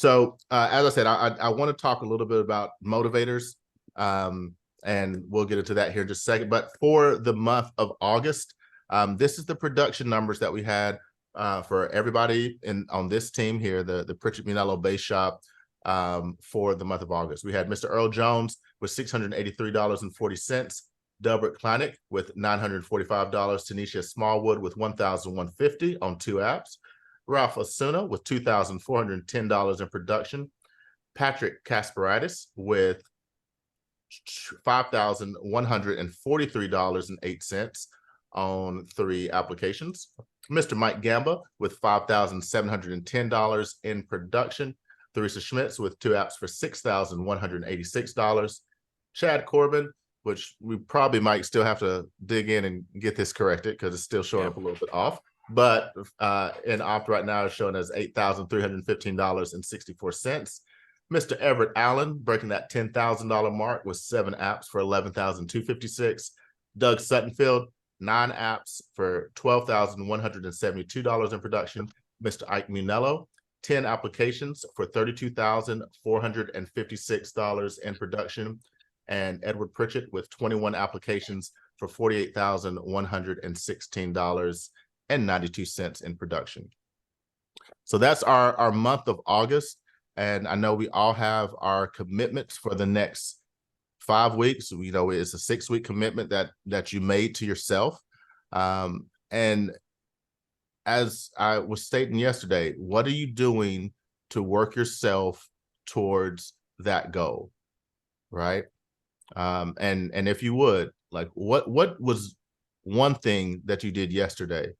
So as I said, I want to talk a little bit about motivators, and we'll get into that here in just a second. But for the month of August, this is the production numbers that we had for everybody on this team here, the Pritchett Base Shop, for the month of August. We had Mr. Earl Jones with $683.40, Delbert Kleinick with $945, Tanisha Smallwood with $1,150 on 2 apps, Ralph Osuna with $2,410 in production, Patrick Kasparidis with $5,143.08 on 3 applications, Mr. Mike Gamba with $5,710 in production, Theresa Schmitz with 2 apps for $6,186, Chad Corbin, which we probably might still have to dig in and get this corrected because it's still showing up a little bit off, but in opt right now is showing as $8,315.64. Mr. Everett Allen breaking that $10,000 mark with 7 apps for $11,256. Doug Suttonfield, 9 apps for $12,172 in production. Mr. Ike Munello, 10 applications for $32,456 in production. And Edward Pritchett with 21 applications for $48,116.92 in production. So that's our month of August. And I know we all have our commitments for the next 5 weeks. You know, it's a 6-week commitment that you made to yourself. And as I was stating yesterday, what are you doing to work yourself towards that goal, right? And if you would, like, what was one thing that you did yesterday?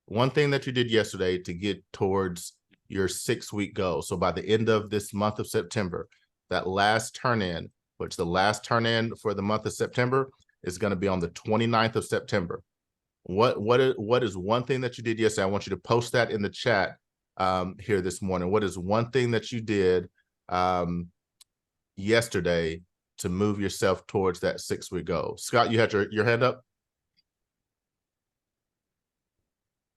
One thing that you did yesterday to get towards your 6-week goal. So by the end of this month of September, that last turn in, which the last turn in for the month of September is going to be on the 29th of September. What is one thing that you did yesterday? I want you to post that in the chat here this morning. What is one thing that you did yesterday to move yourself towards that 6-week goal? Scott, you had your hand up.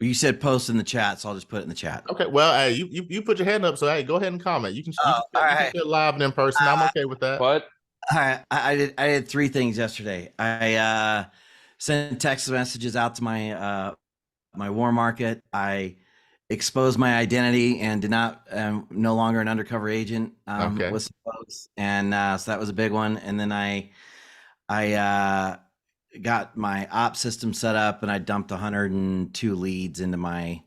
You said post in the chat, so I'll just put it in the chat. Okay, well, hey, you put your hand up, so hey, go ahead and comment. You can sit live and in person. I'm okay with that. What? I did 3 things yesterday. I sent text messages out to my my warm market. I exposed my identity and did not no longer an undercover agent with some folks, and so that was a big one. And then I got my ops system set up, and I dumped 102 leads into my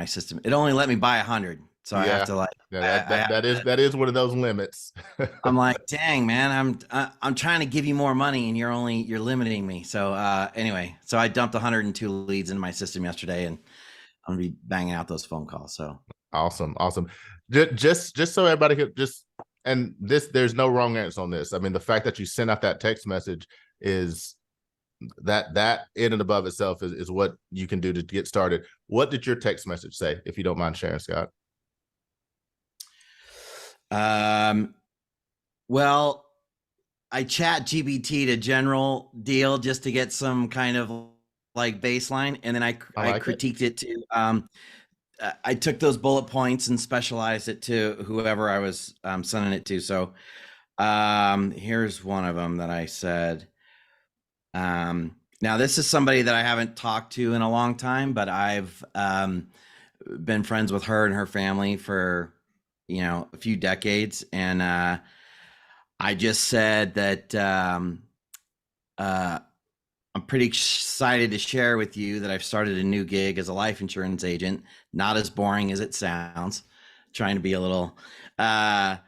system. It only let me buy 100, so I have to like. That is one of those limits. I'm like, dang, man, I'm trying to give you more money, and you're limiting me. So anyway, so I dumped 102 leads into my system yesterday, and I'm gonna be banging out those phone calls. So awesome. Just so everybody could and there's no wrong answer on this. I mean, the fact that you sent out that text message is that in and above itself is what you can do to get started. What did your text message say, if you don't mind sharing, Scott? Well, I chat GBT to general deal just to get some kind of like baseline, and then I critiqued it to I took those bullet points and specialized it to whoever I was sending it to. So here's one of them that I said. Now this is somebody that I haven't talked to in a long time, but I've been friends with her and her family for, you know, a few decades. And I just said that I'm pretty excited to share with you that I've started a new gig as a life insurance agent. Not as boring as it sounds, trying to be a little, and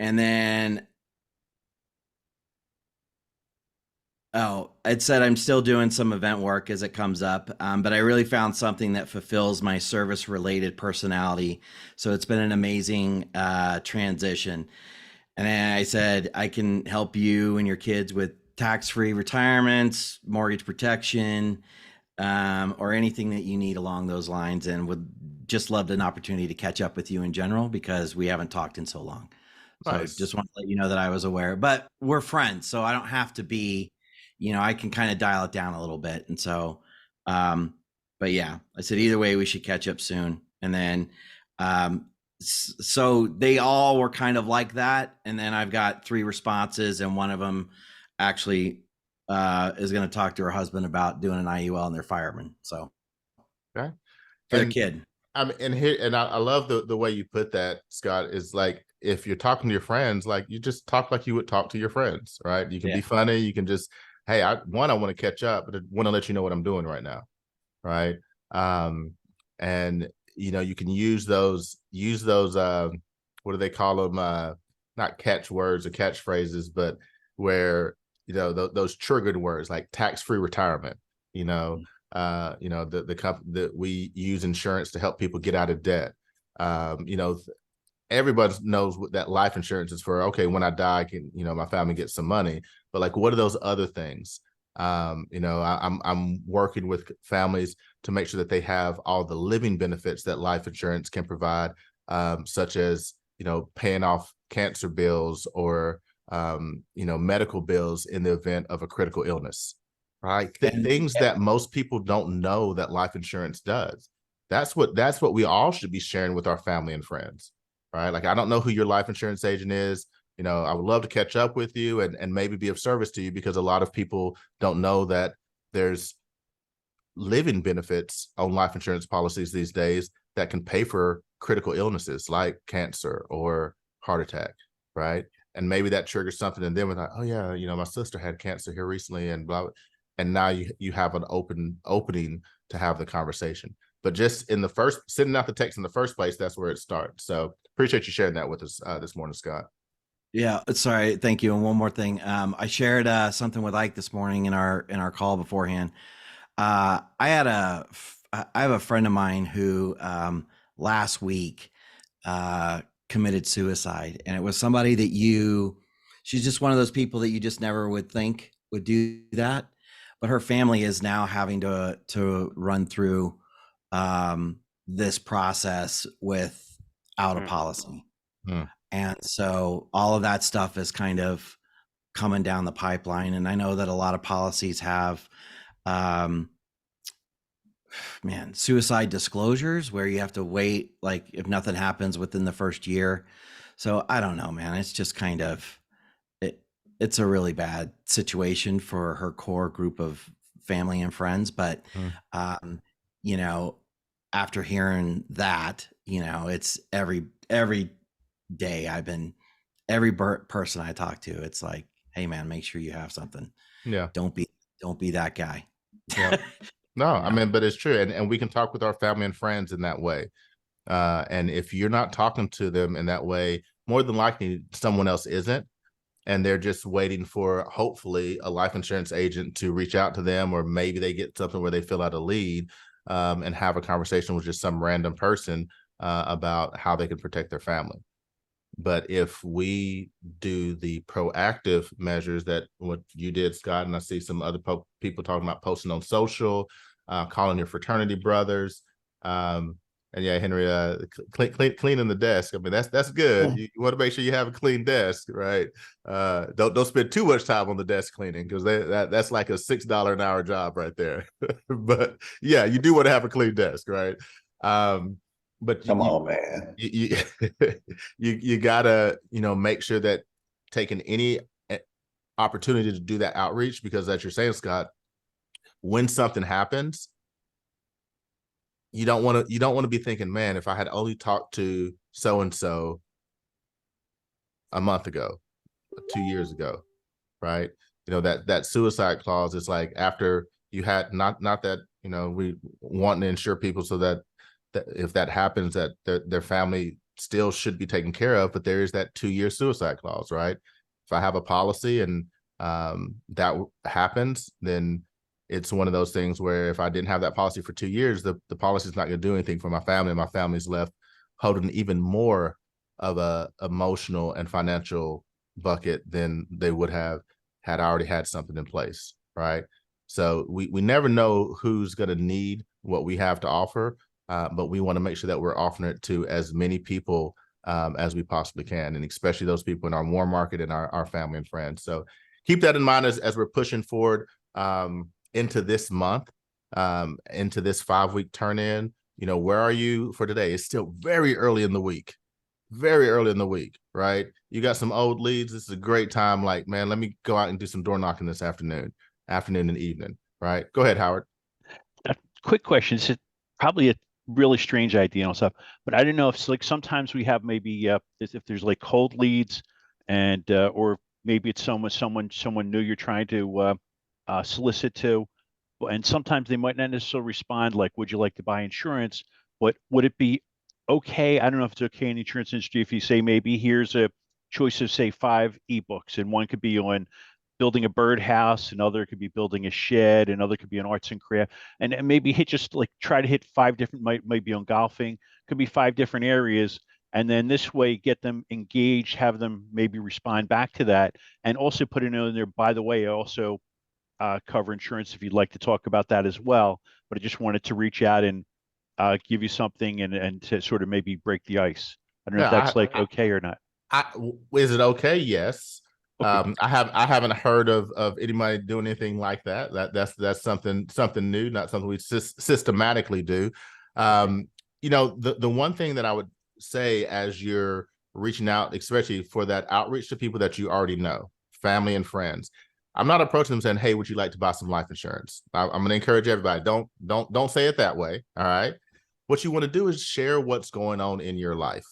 then, it said I'm still doing some event work as it comes up, but I really found something that fulfills my service-related personality. So it's been an amazing transition. And then I said, I can help you and your kids with tax-free retirements, mortgage protection, or anything that you need along those lines, and would just love an opportunity to catch up with you in general because we haven't talked in so long. Nice. So just want to let you know that I was aware, but we're friends, so I don't have to be, you know, I can kind of dial it down a little bit. And so, but yeah, I said, either way, we should catch up soon. And then So they all were kind of like that, and then I've got 3 responses, and one of them actually is going to talk to her husband about doing an IUL, and they're firemen. So Okay. for their And kid. and here, and I love the way you put that, Scott, is like, if you're talking to your friends, like, you just talk like you would talk to your friends, right? You can be Yeah. funny. You can just, hey, I want to catch up, but I want to let you know what I'm doing right now. Right. Um, and you can use those what do they call them? Not catchwords or catchphrases, but where, those triggered words like tax-free retirement, the company that we use insurance to help people get out of debt. Everybody knows that life insurance is for, okay, when I die, my family gets some money. But like, what are those other things? I'm working with families to make sure that they have all the living benefits that life insurance can provide, such as, paying off cancer bills or, medical bills in the event of a critical illness, right? And Things that most people don't know that life insurance does. That's what we all should be sharing with our family and friends, right? Like, I don't know who your life insurance agent is. I would love to catch up with you and maybe be of service to you, because a lot of people don't know that there's living benefits on life insurance policies these days that can pay for critical illnesses like cancer or heart attack, right? And maybe that triggers something in them, and like, oh yeah, my sister had cancer here recently, and blah, blah. And now you have an opening to have the conversation. But just in the first, sending out the text in the first place, that's where it starts. So appreciate you sharing that with us this morning, Scott. yeah, sorry, thank you. And one more thing, I shared something with Ike this morning in our call beforehand. I have a friend of mine who last week uh, committed suicide, and it was somebody that she's just one of those people that you just never would think would do that. But her family is now having to run through this process without a policy. Mm. And so all of that stuff is kind of coming down the pipeline. And I know that a lot of policies have, um, suicide disclosures where you have to wait, like if nothing happens within the first year. So I don't know, man. It's just kind of, it, it's a really bad situation for her core group of family and friends. But, Mm. um, you know, after hearing that, it's every day every person I talk to, it's like, hey man, make sure you have something. Yeah. Don't be don't be that guy. Yeah. No, you I know. mean, but it's true. And we can talk with our family and friends in that way. And if you're not talking to them in that way, more than likely someone else isn't. And they're just waiting for, hopefully, a life insurance agent to reach out to them, or maybe they get something where they fill out a lead, and have a conversation with just some random person about how they can protect their family. But if we do the proactive measures that what you did, Scott, and I see some other people talking about posting on social, calling your fraternity brothers, and yeah, Henry, cleaning the desk. I mean, that's good. You want to make sure you have a clean desk, right? Don't spend too much time on the desk cleaning, because that's like a $6 an hour job right there. But yeah, you do want to have a clean desk, right? But Come on, man. you you gotta make sure that taking any opportunity to do that outreach, because as you're saying, Scott, when something happens, you don't want to be thinking, man, if I had only talked to so and so a month ago, 2 years ago, right? That suicide clause is like, after you had, not that we want to insure people so that if that happens, that their family still should be taken care of, but there is that 2-year suicide clause, right? If I have a policy and that happens, then it's one of those things where if I didn't have that policy for 2 years, the policy is not going to do anything for my family, and my family's left holding even more of a emotional and financial bucket than they would have had I already had something in place, right? So we never know who's going to need what we have to offer, but we want to make sure that we're offering it to as many people as we possibly can, and especially those people in our warm market and our family and friends. So keep that in mind as we're pushing forward into this month, into this 5-week turn in. Where are you for today? It's still very early in the week, very early in the week, right? You got some old leads. This is a great time. Like, man, let me go out and do some door knocking this afternoon and evening, right? Go ahead, Howard. A quick question. It's probably a really strange idea and stuff, but I don't know if it's like sometimes we have maybe if there's like cold leads and or maybe it's someone new you're trying to solicit to, and sometimes they might not necessarily respond like, "Would you like to buy insurance?" But would it be okay? I don't know if it's okay in the insurance industry if you say maybe here's a choice of say five ebooks, and one could be on building a birdhouse, another could be building a shed, another could be on arts and craft, and maybe hit just like try to hit five different might be on golfing, could be five different areas, and then this way get them engaged, have them maybe respond back to that, and also put it in there. By the way, I also cover insurance if you'd like to talk about that as well. But I just wanted to reach out and give you something and to sort of maybe break the ice. I don't know if Yeah, that's like okay or not. is it okay? Yes. Okay. I haven't heard of anybody doing anything like that. That's something new, not something we systematically do. Okay. The one thing that I would say as you're reaching out, especially for that outreach to people that you already know, family and friends, I'm not approaching them saying, "Hey, would you like to buy some life insurance?" I'm going to encourage everybody. Don't say it that way. All right. What you want to do is share what's going on in your life.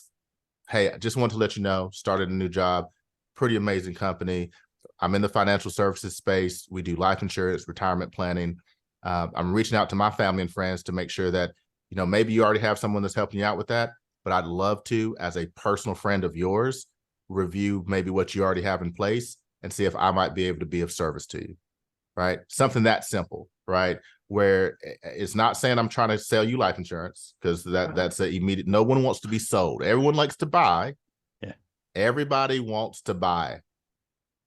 Hey, I just want to let you know, started a new job, pretty amazing company. I'm in the financial services space. We do life insurance, retirement planning. I'm reaching out to my family and friends to make sure that, maybe you already have someone that's helping you out with that, but I'd love to, as a personal friend of yours, review maybe what you already have in place and see if I might be able to be of service to you, right? Something that simple, right? Where it's not saying I'm trying to sell you life insurance, because that's an immediate, no one wants to be sold. Everyone likes to buy. Yeah. Everybody wants to buy.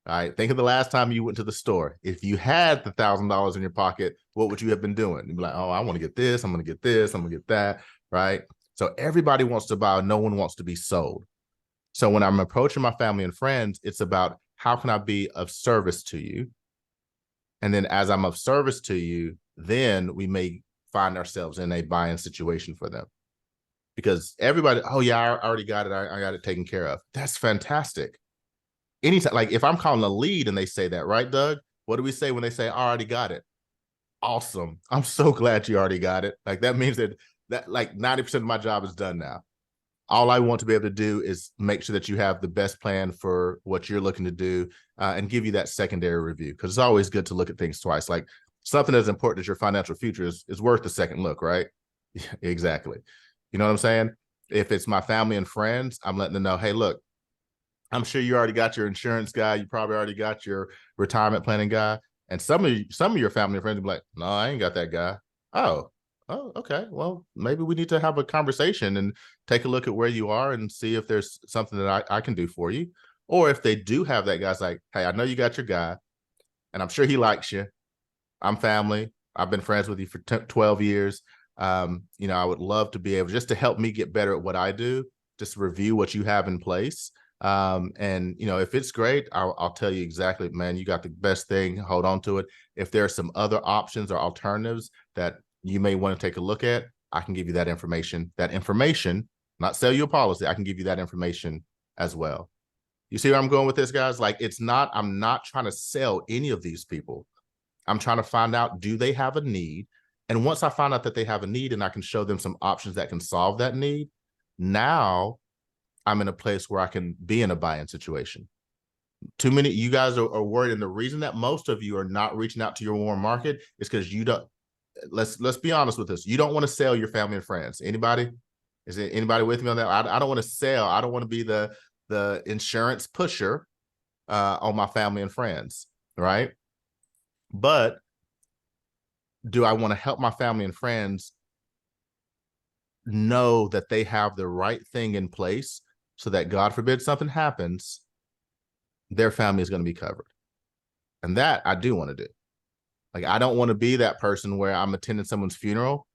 All right. Think of the last time you went to the store. If you had the $1,000 in your pocket, what would you have been doing? You'd be like, oh, I want to get this. I'm going to get this. I'm going to get that. Right. So everybody wants to buy. No one wants to be sold. So when I'm approaching my family and friends, it's about how can I be of service to you? And then as I'm of service to you, then we may find ourselves in a buying situation for them. Because everybody, oh yeah, I already got it. I got it taken care of. That's fantastic. Anytime, like if I'm calling a lead and they say that, right, Doug? What do we say when they say, I already got it? Awesome. I'm so glad you already got it. Like that means that like 90% of my job is done now. All I want to be able to do is make sure that you have the best plan for what you're looking to do, and give you that secondary review. Because it's always good to look at things twice. Like something as important as your financial future is worth a second look, right? Yeah, exactly. You know what I'm saying? If it's my family and friends, I'm letting them know, hey, look, I'm sure you already got your insurance guy. You probably already got your retirement planning guy. And some of your family and friends will be like, no, I ain't got that guy. Oh, okay. Well, maybe we need to have a conversation and take a look at where you are and see if there's something that I can do for you. Or if they do have that guy's like, hey, I know you got your guy, and I'm sure he likes you. I'm family. I've been friends with you for 12 years. I would love to be able just to help me get better at what I do, just review what you have in place. And if it's great, I'll tell you exactly, man, you got the best thing, hold on to it. If there are some other options or alternatives that you may want to take a look at, I can give you that information, not sell you a policy. I can give you that information as well. You see where I'm going with this, guys? Like, I'm not trying to sell any of these people. I'm trying to find out, do they have a need? And once I find out that they have a need and I can show them some options that can solve that need, now I'm in a place where I can be in a buy-in situation. Too many, you guys are worried. And the reason that most of you are not reaching out to your warm market is because you don't, let's be honest with this. You don't want to sell your family and friends. Anybody? Is there anybody with me on that? I don't want to sell. I don't want to be the insurance pusher on my family and friends, right? But do I want to help my family and friends know that they have the right thing in place so that, God forbid, something happens, their family is going to be covered? And that I do want to do. Like, I don't want to be that person where I'm attending someone's funeral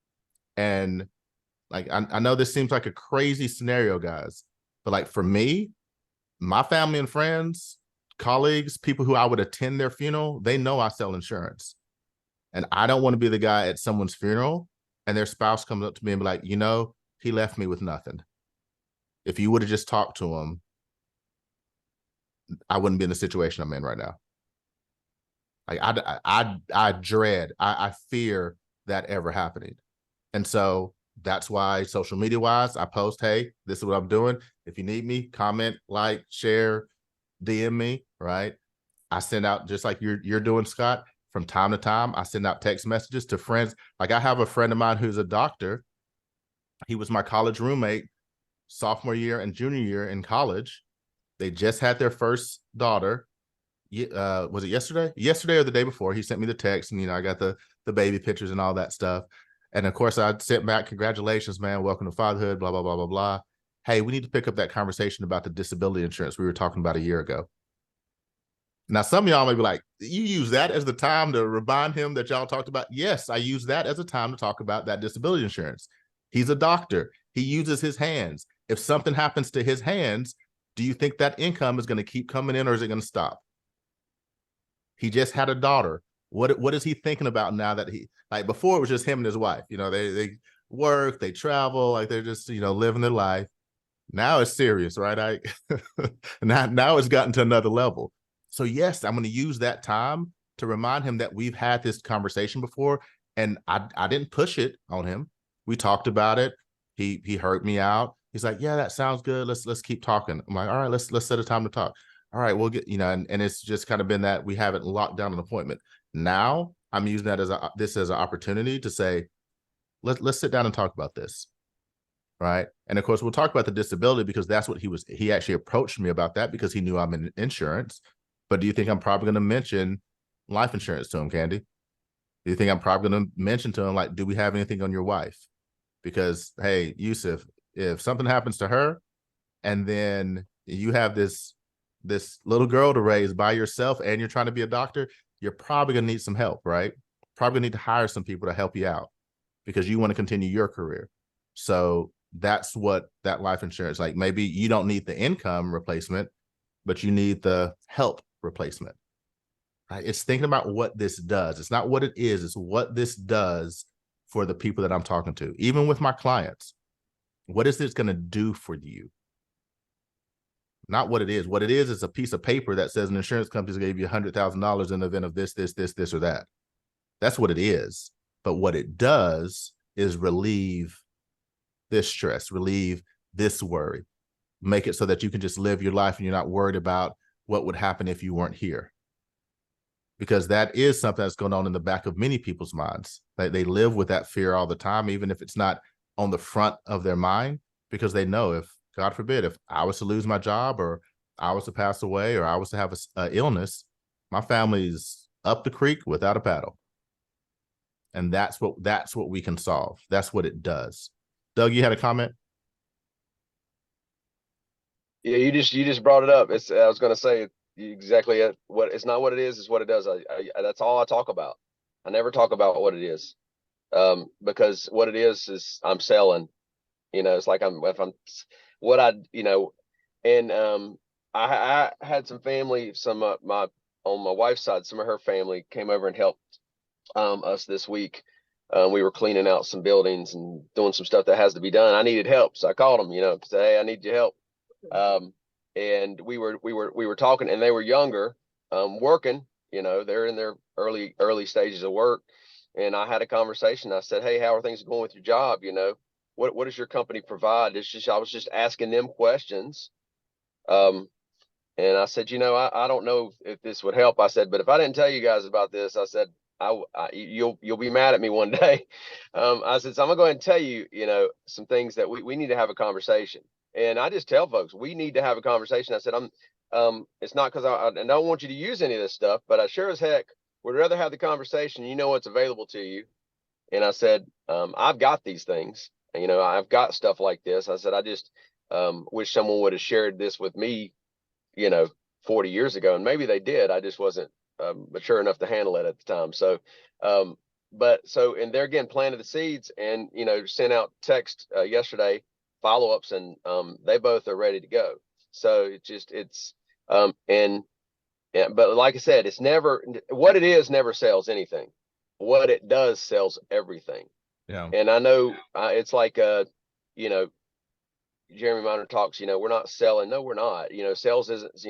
and like, I know this seems like a crazy scenario, guys, but like for me, my family and friends, colleagues, people who I would attend their funeral, they know I sell insurance. And I don't want to be the guy at someone's funeral and their spouse comes up to me and be like, he left me with nothing. If you would have just talked to him, I wouldn't be in the situation I'm in right now. Like I dread, I fear that ever happening. And so that's why social media wise, I post, hey, this is what I'm doing. If you need me, comment, like, share, DM me, right? I send out, just like you're doing, Scott, from time to time, I send out text messages to friends. Like I have a friend of mine who's a doctor. He was my college roommate sophomore year and junior year in college. They just had their first daughter. Was it yesterday? Yesterday or the day before? He sent me the text, and I got the baby pictures and all that stuff. And of course, I sent back, congratulations, man, welcome to fatherhood, blah blah blah blah blah. Hey, we need to pick up that conversation about the disability insurance we were talking about a year ago. Now, some of y'all may be like, you use that as the time to remind him that y'all talked about. Yes, I use that as a time to talk about that disability insurance. He's a doctor. He uses his hands. If something happens to his hands, do you think that income is going to keep coming in, or is it going to stop? He just had a daughter. What is he thinking about now that like before it was just him and his wife, they work, they travel, like they're just, living their life. Now it's serious, right? Now it's gotten to another level. So yes, I'm going to use that time to remind him that we've had this conversation before, and I didn't push it on him. We talked about it. He heard me out. He's like, yeah, that sounds good. Let's keep talking. I'm like, all right, let's set a time to talk. All right, we'll get, and it's just kind of been that we haven't locked down an appointment. Now I'm using that as an opportunity to say, let's sit down and talk about this. Right. And of course, we'll talk about the disability because that's what he actually approached me about that because he knew I'm in insurance. But do you think I'm probably going to mention life insurance to him, Candy? Do you think I'm probably going to mention to him, like, do we have anything on your wife? Because, hey, Yusuf, if something happens to her and then you have this little girl to raise by yourself and you're trying to be a doctor, you're probably going to need some help, right? Probably need to hire some people to help you out because you want to continue your career. So that's what that life insurance, like maybe you don't need the income replacement, but you need the help replacement. Right? It's thinking about what this does. It's not what it is, it's what this does for the people that I'm talking to. Even with my clients, what is this going to do for you? Not what it is. What it is a piece of paper that says an insurance company gave you $100,000 in the event of this, or that. That's what it is. But what it does is relieve this stress, relieve this worry, make it so that you can just live your life and you're not worried about what would happen if you weren't here. Because that is something that's going on in the back of many people's minds. They live with that fear all the time, even if it's not on the front of their mind, because they know if, God forbid, if I was to lose my job or I was to pass away or I was to have an illness, my family's up the creek without a paddle. And that's what we can solve. That's what it does. Doug, you had a comment? Yeah, you just brought it up. I was going to say exactly what it's not what it is, it's what it does. That's all I talk about. I never talk about what it is. Because what it is I'm selling, it's like and I had some family, on my wife's side, some of her family came over and helped us this week. We were cleaning out some buildings and doing some stuff that has to be done. I needed help, so I called them, to say, hey, I need your help. And we were talking, and they were younger, working. They're in their early stages of work. And I had a conversation. I said, hey, how are things going with your job? What does your company provide? I was just asking them questions. And I said, I don't know if this would help. I said, but if I didn't tell you guys about this, I said, you'll be mad at me one day. I said, so I'm gonna go ahead and tell you, some things that we need to have a conversation. And I just tell folks, we need to have a conversation. I said, it's not because I don't want you to use any of this stuff, but I sure as heck would rather have the conversation. What's available to you. And I said, I've got these things, I've got stuff like this. I said, I just wish someone would have shared this with me, 40 years ago. And maybe they did. I just wasn't mature enough to handle it at the time. So, and they're again planted the seeds and, sent out text yesterday, follow-ups, and they both are ready to go. So but like I said, it's never what it is, never sells anything. What it does sells everything. Yeah. And I know it's like, Jeremy Miner talks, we're not selling. No, we're not. Sales isn't,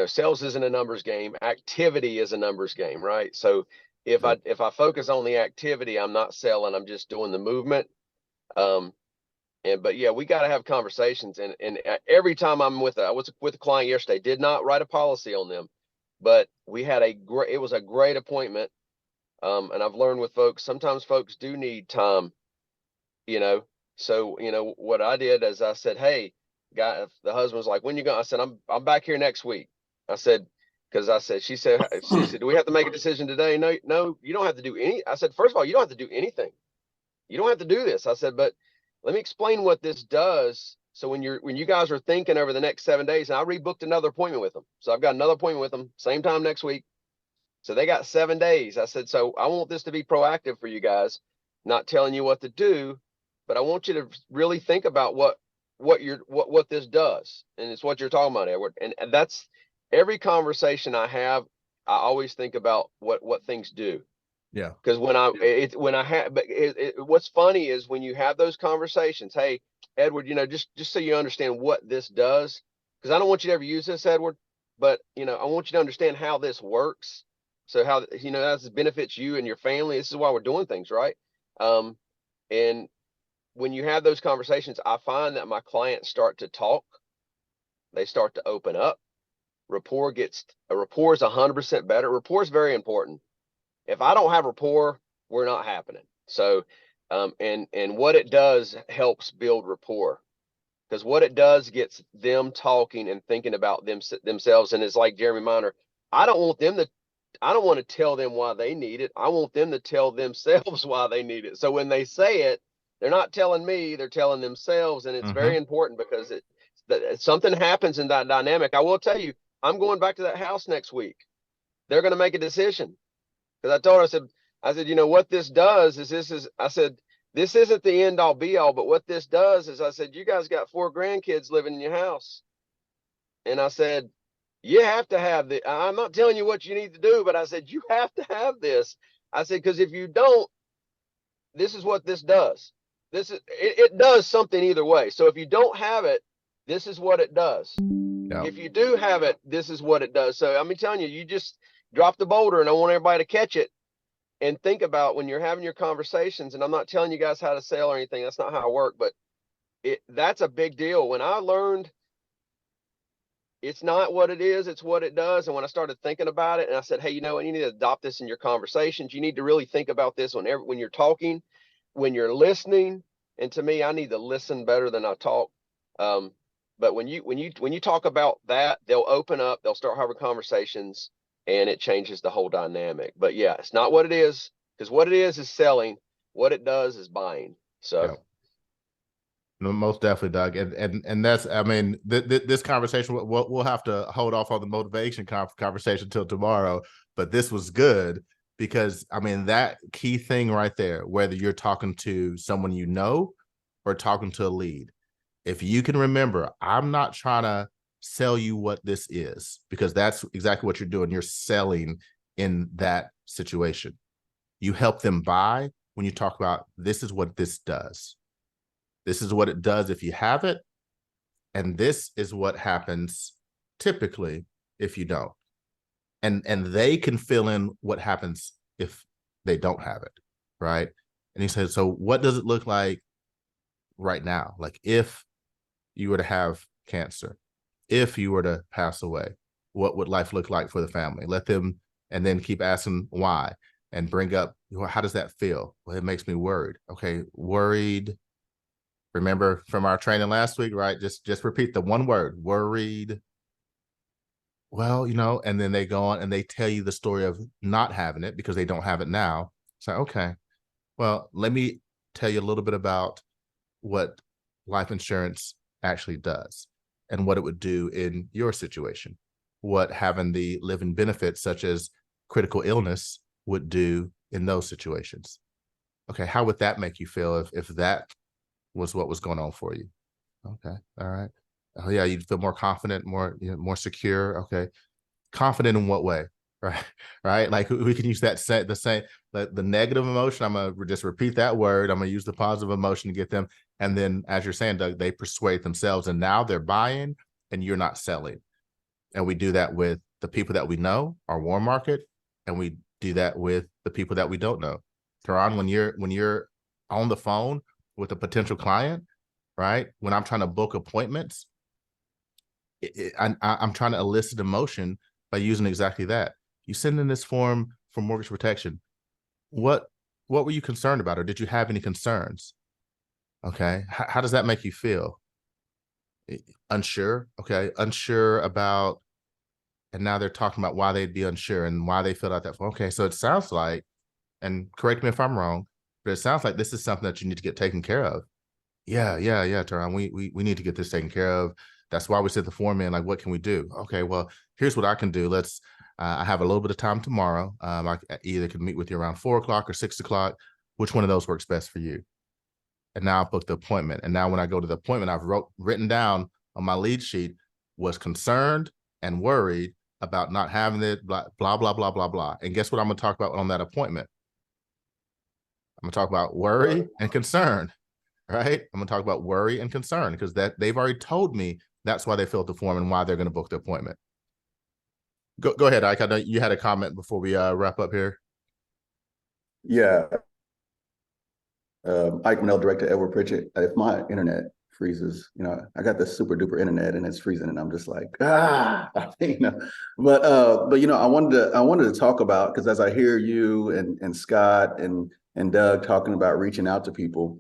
sales isn't a numbers game. Activity is a numbers game, right? So if I focus on the activity, I'm not selling. I'm just doing the movement. But yeah, we got to have conversations. And every time I was with a client yesterday, did not write a policy on them, but we had it was a great appointment. And I've learned with folks, sometimes folks do need time, so, what I did is I said, hey, guy, the husband was like, when you going? I said, I'm back here next week. I said, because she said, do we have to make a decision today? No, you don't have to do any. I said, first of all, you don't have to do anything. You don't have to do this. I said, but let me explain what this does. So when you guys are thinking over the next 7 days, and I rebooked another appointment with them. So I've got another appointment with them, same time next week. So they got 7 days. I said, so I want this to be proactive for you guys, not telling you what to do, but I want you to really think about what this does. And it's what you're talking about, Edward. And that's every conversation I have, I always think about what things do. Yeah. Because what's funny is when you have those conversations, hey, Edward, just so you understand what this does, because I don't want you to ever use this, Edward, but I want you to understand how this works. So how, that benefits you and your family. This is why we're doing things, right? And when you have those conversations, I find that my clients start to talk. They start to open up. Rapport is 100% better. Rapport is very important. If I don't have rapport, we're not happening. So, and what it does helps build rapport, because what it does gets them talking and thinking about themselves. And it's like Jeremy Miner, I don't want to tell them why they need it. I want them to tell themselves why they need it. So when they say it, they're not telling me, they're telling themselves. And it's very important, because something happens in that dynamic. I will tell you, I'm going back to that house next week. They're going to make a decision. Because I told her, I said, what this does is I said, this isn't the end all be all, but what this does is, I said, you guys got 4 grandkids living in your house. And I said, you have to have the, I'm not telling you what you need to do, but I said, you have to have this. I said, because if you don't, this is what this does. It does something either way. So if you don't have it, this is what it does. Yeah. If you do have it, this is what it does. So I'm telling you, you just drop the boulder, and I want everybody to catch it and think about when you're having your conversations. And I'm not telling you guys how to sell or anything. That's not how I work, but that's a big deal. When I learned it's not what it is, it's what it does. And when I started thinking about it, and I said, hey, you need to adopt this in your conversations. You need to really think about this when you're talking, when you're listening. And to me, I need to listen better than I talk. But when you talk about that, they'll open up, they'll start having conversations, and it changes the whole dynamic. But yeah, it's not what it is, because what it is selling. What it does is buying. So. Yeah. No, most definitely, Doug. And that's, I mean, this conversation, we'll have to hold off on the motivation conversation till tomorrow, but this was good, because I mean, that key thing right there, whether you're talking to someone or talking to a lead, if you can remember, I'm not trying to sell you what this is, because that's exactly what you're doing. You're selling in that situation. You help them buy when you talk about, this is what this does. This is what it does if you have it. And this is what happens typically if you don't. And they can fill in what happens if they don't have it, right? And he said, so what does it look like right now? Like, if you were to have cancer, if you were to pass away, what would life look like for the family? Let them, and then keep asking why, and bring up, how does that feel? Well, it makes me worried. Okay, worried. Remember from our training last week, right? Just repeat the one word, worried. Well, and then they go on and they tell you the story of not having it because they don't have it now. So, okay, well, let me tell you a little bit about what life insurance actually does and what it would do in your situation, what having the living benefits such as critical illness would do in those situations. Okay, how would that make you feel if that was what was going on for you? Okay, all right. Oh yeah, you'd feel more confident, more secure. Okay, confident in what way? Right. Like, we can use the negative emotion. I'm gonna just repeat that word. I'm gonna use the positive emotion to get them, And then, as you're saying, Doug, they persuade themselves, and now they're buying and you're not selling. And we do that with the people that we know, our warm market, and we do that with the people that we don't know. Teron, when you're on the phone with a potential client, right? When I'm trying to book appointments, I'm trying to elicit emotion by using exactly that. You send in this form for mortgage protection. What were you concerned about, or did you have any concerns? Okay, how does that make you feel? Unsure. Okay, unsure about, and now they're talking about why they'd be unsure and why they filled out that form. Okay, so it sounds like, and correct me if I'm wrong, but it sounds like this is something that you need to get taken care of. Yeah, Teron, we need to get this taken care of. That's why we sent the form in. Like, what can we do? Okay, well, here's what I can do. Let's. I have a little bit of time tomorrow. I either can meet with you around 4 o'clock or 6 o'clock. Which one of those works best for you? And now I've booked the appointment. And now when I go to the appointment, I've written down on my lead sheet, was concerned and worried about not having it, blah, blah, blah, blah, blah, blah. And guess what I'm going to talk about on that appointment? I'm going to talk about worry and concern, right? I'm going to talk about worry and concern because that they've already told me that's why they filled the form and why they're going to book the appointment. Go ahead, Ike. I know you had a comment before we wrap up here. Yeah. Ike Manel, Director, Edward Pritchett. If my internet freezes, I got this super duper internet and it's freezing, and I'm just like, But I wanted to talk about, because as I hear you and Scott and Doug talking about reaching out to people,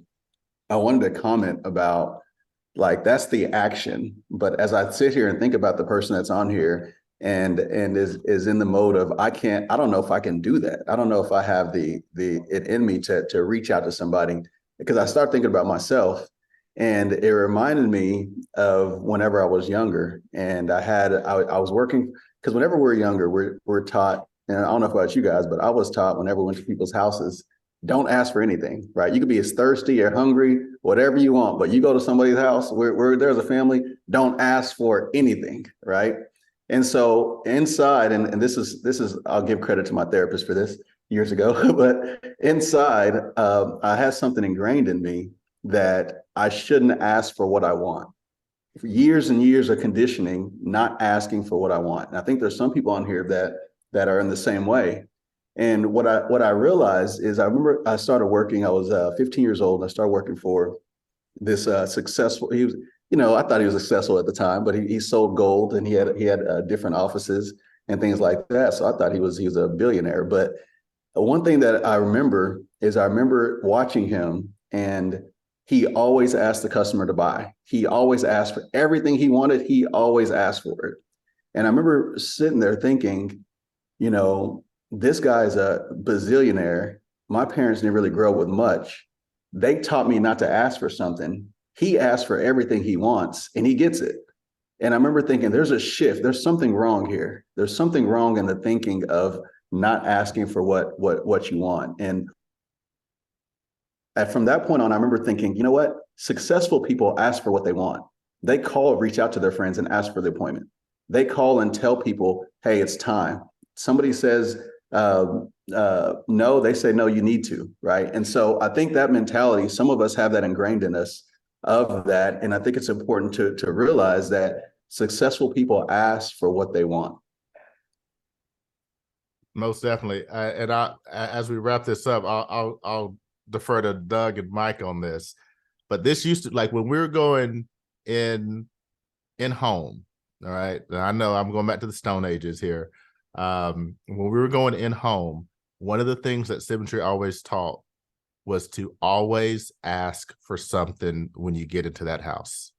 I wanted to comment about, like, that's the action. But as I sit here and think about the person that's on here and is in the mode of, I don't know if I can do that. I don't know if I have it in me to reach out to somebody, because I start thinking about myself, and it reminded me of whenever I was younger, and I was working, because whenever we're younger, we're taught, and I don't know about you guys, but I was taught whenever we went to people's houses, don't ask for anything, right? You could be as thirsty or hungry, whatever you want, but you go to somebody's house where there's a family, don't ask for anything, right? And so inside, and this is, I'll give credit to my therapist for this years ago, but inside, I had something ingrained in me that I shouldn't ask for what I want. For years and years of conditioning, not asking for what I want. And I think there's some people on here that are in the same way. And what I realized is, I remember I started working, I was 15 years old, and I started working for this successful, I thought he was successful at the time, but he sold gold, and he had different offices and things like that. So I thought he was a billionaire. But one thing that I remember is, I remember watching him, and he always asked the customer to buy. He always asked for everything he wanted. He always asked for it. And I remember sitting there thinking, this guy's a bazillionaire. My parents didn't really grow up with much. They taught me not to ask for something. He asks for everything he wants, and he gets it. And I remember thinking, there's a shift. There's something wrong here. There's something wrong in the thinking of not asking for what you want. And from that point on, I remember thinking, you know what? Successful people ask for what they want. They reach out to their friends and ask for the appointment. They call and tell people, hey, it's time. Somebody says, no, they say, no, you need to, right? And so I think that mentality, some of us have that ingrained in us of that. And I think it's important to realize that successful people ask for what they want. Most definitely. As we wrap this up, I'll defer to Doug and Mike on this, but this used to, like, when we were going in home. All right. I know I'm going back to the Stone Ages here. When we were going in home, one of the things that Symmetry always taught was to always ask for something when you get into that house.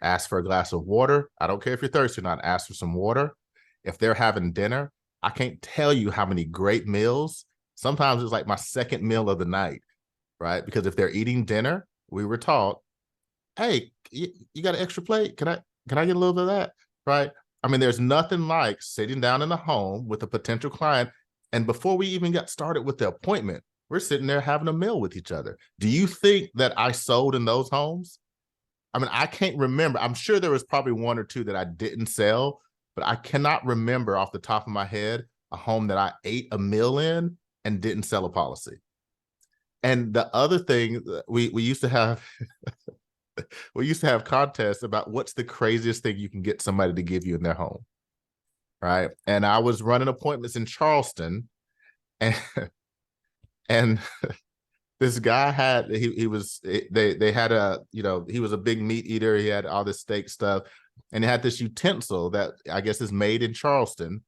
Ask for a glass of water. I don't care if you're thirsty or not. Ask for some water. If they're having dinner, I can't tell you how many great meals. Sometimes it's like my second meal of the night, right? Because if they're eating dinner, we were taught, hey, you got an extra plate? Can I get a little bit of that, right? I mean, there's nothing like sitting down in the home with a potential client, and before we even got started with the appointment, we're sitting there having a meal with each other. Do you think that I sold in those homes? I mean, I can't remember. I'm sure there was probably one or two that I didn't sell, but I cannot remember off the top of my head a home that I ate a meal in and didn't sell a policy. And the other thing, we used to have we used to have contests about what's the craziest thing you can get somebody to give you in their home, right? And I was running appointments in Charleston, and and this guy had they had a, you know, he was a big meat eater. He had all this steak stuff, and he had this utensil that I guess is made in Charleston,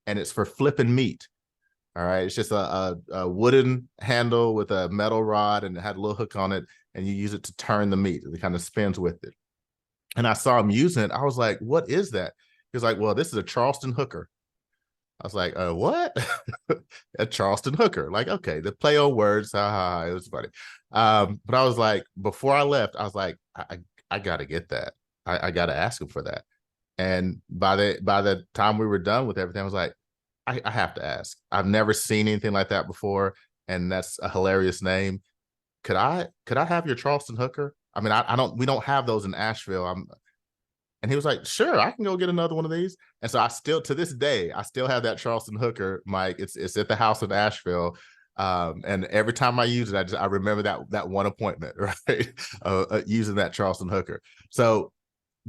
and it's for flipping meat. All right, it's just a wooden handle with a metal rod, and it had a little hook on it, and you use it to turn the meat. It kind of spins with it. And I saw him using it. I was like, "What is that?" He was like, "Well, this is a Charleston hooker." I was like, what? A Charleston hooker. Like, okay, the play on words. It was funny. But I was like, before I left, I was like, I gotta get that. I gotta ask him for that. And by the time we were done with everything, I was like, I have to ask. I've never seen anything like that before, and that's a hilarious name. Could I have your Charleston hooker? I mean, we don't have those in Asheville. And he was like, sure, I can go get another one of these. And so I still, to this day, I still have that Charleston hooker, Mike. It's at the house in Asheville. And every time I use it, I remember that one appointment, right? Using that Charleston hooker. So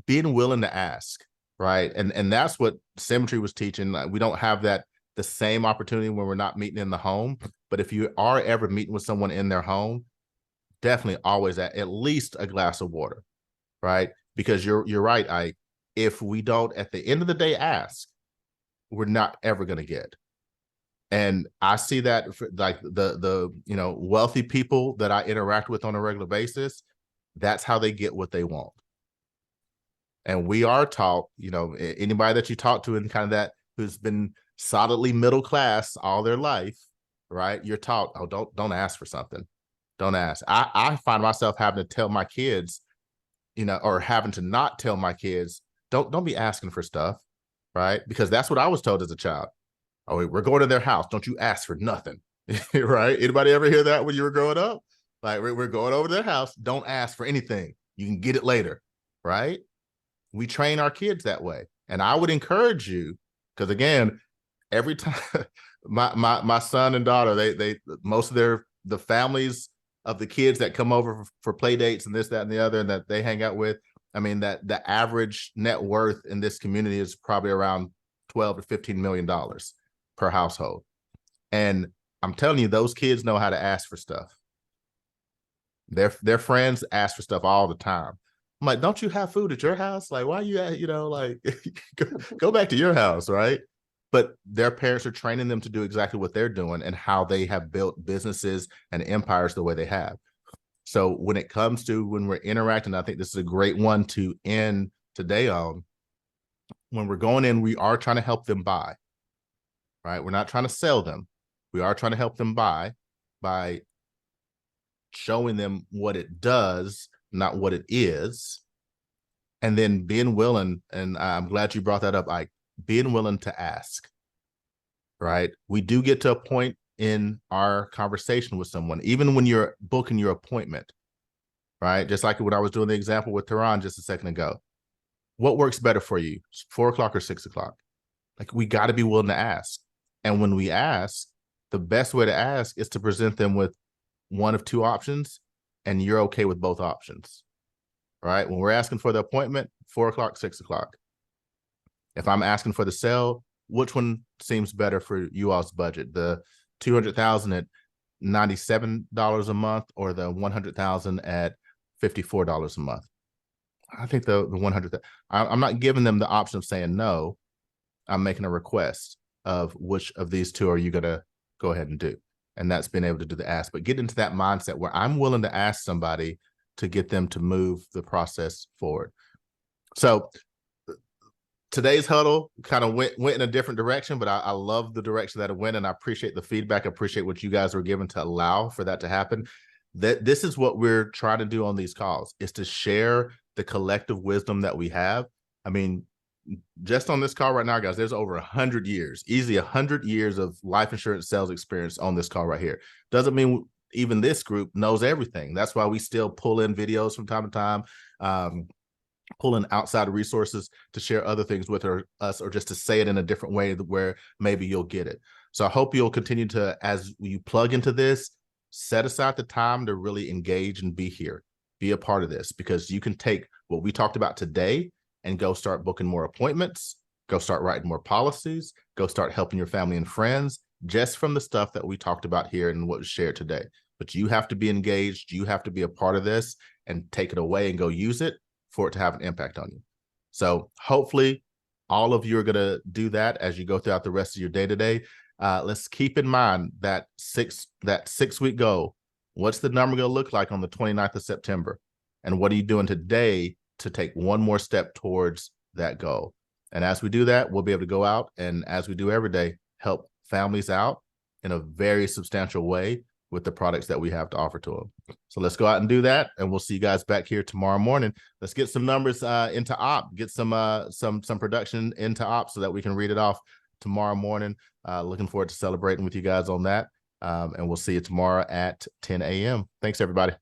being willing to ask, right? And that's what Symmetry was teaching. We don't have the same opportunity when we're not meeting in the home. But if you are ever meeting with someone in their home, definitely always at least a glass of water, right? Because you're right, if we don't at the end of the day ask, we're not ever going to get. And I see that for like the you know, wealthy people that I interact with on a regular basis, that's how they get what they want. And we are taught, you know, anybody that you talk to in kind of that who's been solidly middle class all their life, right? You're taught, oh, don't ask for something. Don't ask. I find myself having to tell my kids, you know, or having to not tell my kids, don't be asking for stuff, right? Because that's what I was told as a child. Oh, we're going to their house. Don't you ask for nothing, right? Anybody ever hear that when you were growing up? Like, we're going over to their house. Don't ask for anything. You can get it later, right? We train our kids that way. And I would encourage you, because again, every time my son and daughter, they most of the families of the kids that come over for play dates and this, that, and the other, and that they hang out with, I mean, that the average net worth in this community is probably around $12 to $15 million per household. And I'm telling you, those kids know how to ask for stuff. Their friends ask for stuff all the time. I'm like, don't you have food at your house? Like, why are you at, you know, like, go back to your house, right? But their parents are training them to do exactly what they're doing and how they have built businesses and empires the way they have. So when it comes to when we're interacting, I think this is a great one to end today on. When we're going in, we are trying to help them buy, right? We're not trying to sell them. We are trying to help them buy by showing them what it does, not what it is. And then being willing, and I'm glad you brought that up, like being willing to ask, right? We do get to a point in our conversation with someone, even when you're booking your appointment, right? Just like when I was doing the example with Tehran just a second ago. What works better for you, 4 o'clock or 6 o'clock? Like, we got to be willing to ask. And when we ask, the best way to ask is to present them with one of two options, and you're okay with both options, right? When we're asking for the appointment, 4 o'clock, 6 o'clock. If I'm asking for the sale, which one seems better for you all's budget? The $200,000 at $97 a month, or the $100,000 at $54 a month? I think the 100. I'm not giving them the option of saying no. I'm making a request of which of these two are you going to go ahead and do, and that's being able to do the ask. But get into that mindset where I'm willing to ask somebody to get them to move the process forward. So today's huddle kind of went in a different direction, but I love the direction that it went, and I appreciate the feedback. I appreciate what you guys were given to allow for that to happen. That this is what we're trying to do on these calls, is to share the collective wisdom that we have. I mean, just on this call right now, guys, there's over 100 years, easily 100 years of life insurance sales experience on this call right here. Doesn't mean even this group knows everything. That's why we still pull in videos from time to time, pull in outside resources to share other things with us, or just to say it in a different way where maybe you'll get it. So I hope you'll continue to, as you plug into this, set aside the time to really engage and be here, be a part of this, because you can take what we talked about today and go start booking more appointments, go start writing more policies, go start helping your family and friends just from the stuff that we talked about here and what was shared today. But you have to be engaged. You have to be a part of this and take it away and go use it for it to have an impact on you. So hopefully all of you are going to do that as you go throughout the rest of your day today. Let's keep in mind that 6-week goal. What's the number going to look like on the 29th of September? And what are you doing today to take one more step towards that goal? And as we do that, we'll be able to go out and, as we do every day, help families out in a very substantial way with the products that we have to offer to them. So let's go out and do that. And we'll see you guys back here tomorrow morning. Let's get some numbers into op, get some production into op so that we can read it off tomorrow morning. Looking forward to celebrating with you guys on that. And we'll see you tomorrow at 10 a.m. Thanks, everybody.